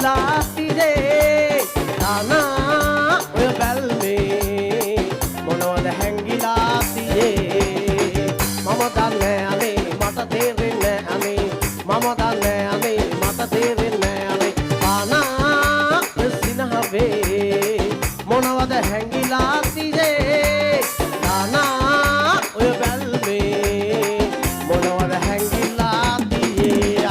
හැංගිලා තිරේ දානා ඔය බැල්මේ මොනවද හැංගිලා තිරේ මම දන්නේ අනේ මට තේරෙන්නේ අනේ මම දන්නේ අනේ මට තේරෙන්නේ අනේ දානා සිනහවේ මොනවද හැංගිලා තිරේ දානා ඔය බැල්මේ මොනවද හැංගිලා තිරේ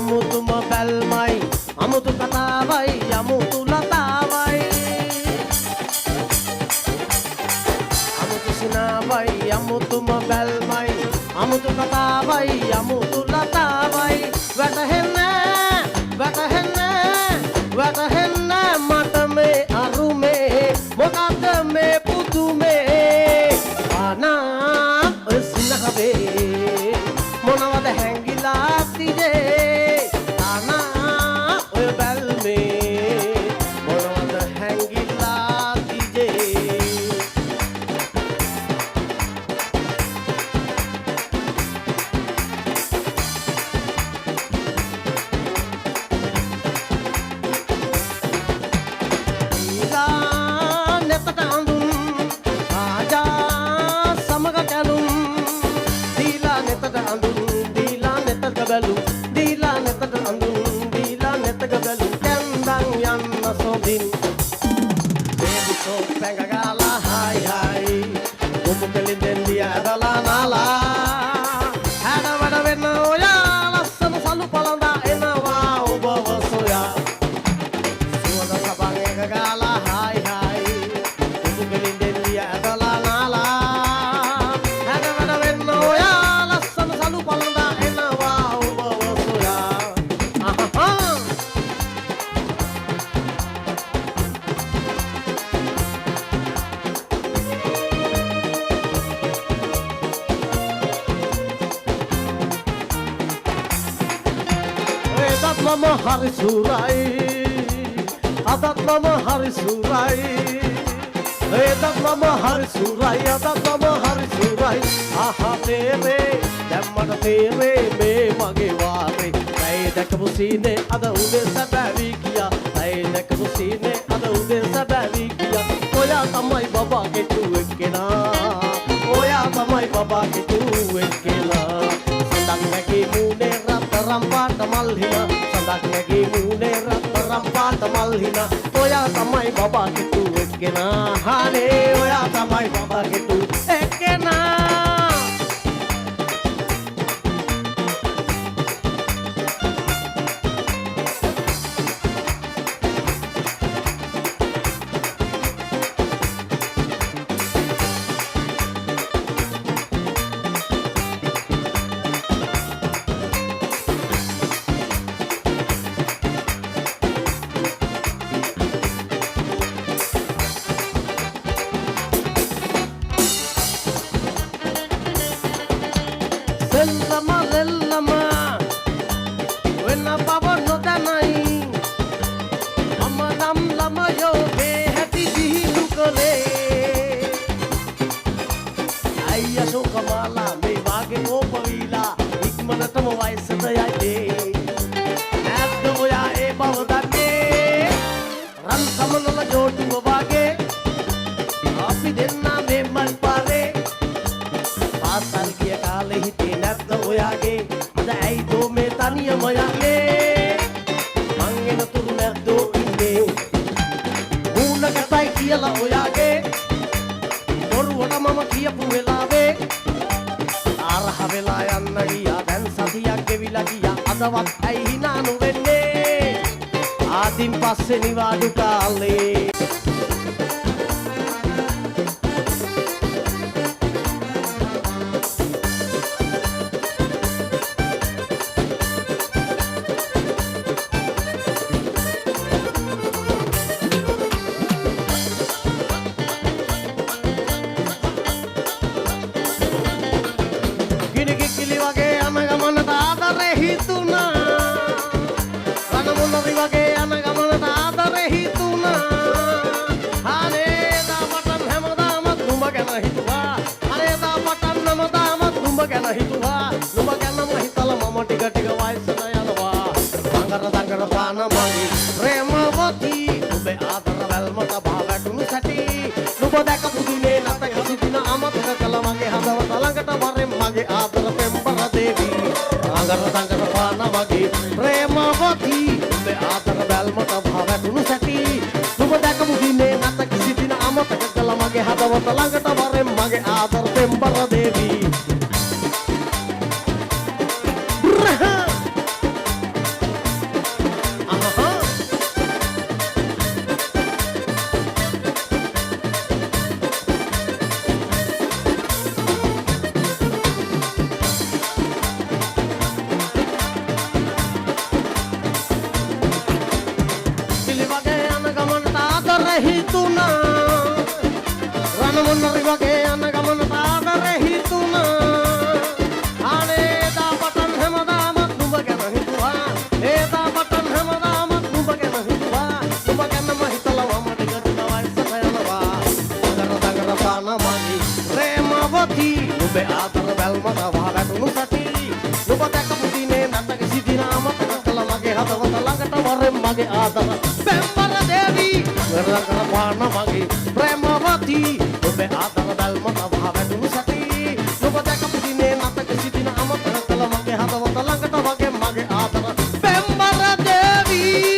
අමුතුම බැල්මයි අමුතු කතාවයි අමුතු ලතාවයි අමුතු සිනාවයි අමුතුම බැල්මයි අමුතු කතාවයි අමුතු ලතාවයි වැටහෙන්නේ මට මේ අරුමේ මොකක්ද මේ පුදුමේ ආනා ඔය සිනහවේ මොනවද හැංගිලා තිරේ දීලා නැතට අඳුන් දීලා නැතක බැලු කැන්දන් යන්න සොඳින් බේබිකෝ පැඟගාලා හායි හායි කොපු කෙලින්දෙන් දිය ඇදලා නාලා හැඩ වැඩ වෙන්න ඔයා ලස්සන සලු පළඳා එනවා ඔබව සොයා සුවඳ සබන් එක ගාලා හායි හායි කොපු කෙලින්දෙන් දිය ඇදලා නාලා හැඩ වැඩ වෙන්න ඔයා ලස්සන සලු පළඳා මම හරි සුරයි අදත් මම හරි සුරයි එදත් මම හරි සුරයි අදත් මම හරි සුරයි ආහා තේරේ දැම්මට තේරේ මේ මගේ වාරේ ඇයි දැකපු සීනේ අද උදේ සැබෑවි කියා ඇයි දැකපු සීනේ අද උදේ සැබෑවි කියා ඔයා තමයි බබා කෙටු එක්කෙනා ඔයා තමයි බබා කෙටු එක්කෙනා සඳක් නැගී මූනේ රත්තරම් පාට මල් හිනා සඳක් නැගී මූනේ රත්තරම් පාට මල් හිනා ඔයා තමයි බබා කෙටු එක්කෙනා හානේ ඔයා තමයි බබා කෙටු එක්කෙනා ලෙල්ලම වෙන බව නොදනයි මම නම් ළමයෝ මේ හැටි දිහිලු කළේ අයියා සෝකමාලා මේ වාගේ ඕපවිලා ඉක්මනටම වයසට යයි නැද්ද ඔයා ඒ බව දන්නේ රන් සමනල ජෝඩුව වාගේ අපි දෙන්නා මේ මල් පාරේ පාසල් ගිය කාලේ හිතේ නැද්ද ඔයාගේ අද ඇයි දෝ මේ තනියම යන්නේ මං එන තුරු නැද්දෝ ඉන්නේ මූණ කතයි කියලා ඔයාගේ බොරුවට මම කියපු වෙලාවේ ආරහ වෙලා යන්න ගියා දැන් සතියක් ගෙවිලා ගියා අදවත් ඇයි hina නොවෙන්නේ ආදින් පස්සේ නිවාඩු කාලේ ටික ටික වයසට යනවා දඟර පාන මගේ ප්‍රේමවතී ඔබේ ආදර වැල්මට බාවැටුණු සැටි නුඹ දැකපු දිනේ නැත කිසිදින අමතක කළ මගේ හදවත ළඟට වරෙන් මගේ ආදර පෙම්බර දේවී දඟර පාන මගේ ප්‍රේමවතී ඔබේ ආදර වැල්මට බාවැටුණු සැටි නුඹ දැකපු දිනේ නැත කිසිදින අමතක කළ මගේ හදවත ළඟට වරෙන් මගේ ආදර පෙම්බර දේවී රණමුන්නරි වගේ යන ගමන ආදර හිතුණා ආනේදා පටන් හැමදාමත් නුඹ ගැන හිතුවා ඒදා පටන් හැමදාමත් නුඹ ගැන හිතුවා නුඹ ගැනම හිතලා මම ටික ටික වයසට යනවා දඟර පාන මගේ ප්‍රේමවතී නුඹේ ආදර බැල්මට වහවැටුණු සැටි නුඹ දැකපු දිනේ නැත කිසි දින අමතක කළ මගේ හදවත ළඟට වරෙන් මගේ ආදර පෙම්බර දේවී දඟර පාන මගේ ප්‍රේමවතී ඔබේ ආදර බැල්මට වහවැටුණු සැටි නුඹ දැකපු දිනේ නැත කිසි දින අමතක කළ මගේ හදවත ළඟට වගේ මගේ ආදර පෙම්බර දේවී